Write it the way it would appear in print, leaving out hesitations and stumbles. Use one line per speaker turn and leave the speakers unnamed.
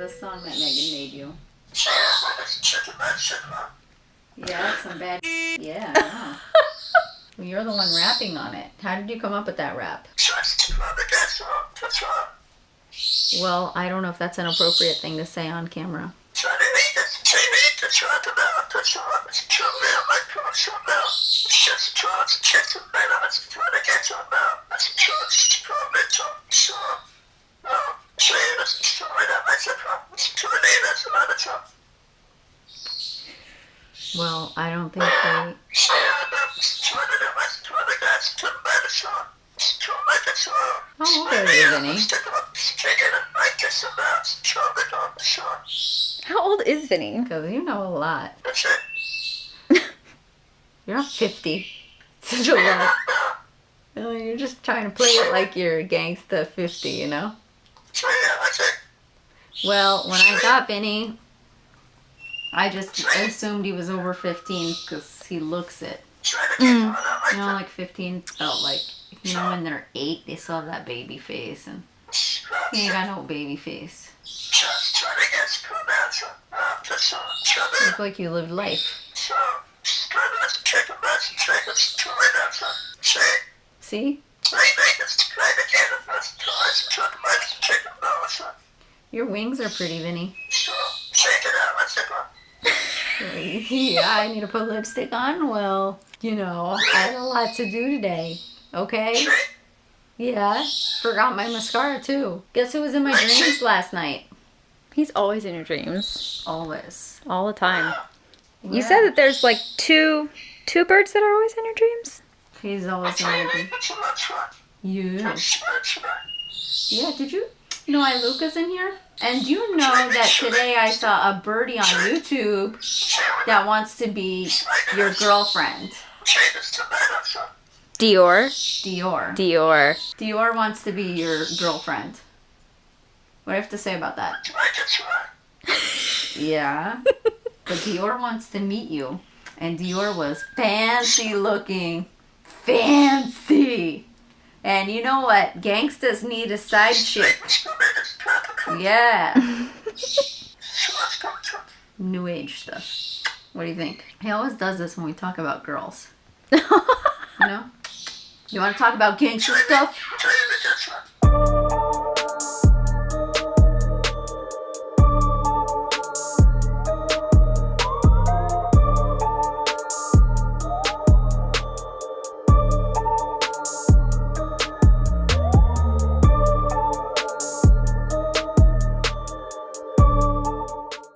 the song that Megan made you. Yeah, some bad. Yeah, I know. Well, you're the one rapping on it. How did you come up with that rap? Well, I don't know if that's an appropriate thing to say on camera. Well, I don't think they... How old are you, Vinny?
How old is Vinny?
Because you know a lot. You're not 50. Such a lot. You're just trying to play it like you're a gangsta 50, you know? Well, when I got Vinny, I just assumed he was over 15 because he looks it. You know, like 15 felt like, you know, when they're 8, they still have that baby face, and he ain't got no baby face. You look like you lived life. See? Your wings are pretty, Vinny. Yeah, I need to put lipstick on. Well, you know, I had a lot to do today. Okay? Yeah, forgot my mascara too. Guess who was in my dreams last night?
He's always in your dreams.
Always.
All the time.
Yeah.
You said that there's like two birds that are always in your dreams?
He's always in my dreams. Yeah. Yeah, did you know Luca's in here? And do you know that today I saw a birdie on YouTube that wants to be your girlfriend?
Dior.
Dior wants to be your girlfriend. What do I have to say about that? Yeah. But Dior wants to meet you. And Dior was fancy looking. Fancy. And you know what? Gangstas need a side chick. Yeah. New age stuff. What do you think? He always does this when we talk about girls. You know? You want to talk about gangster stuff?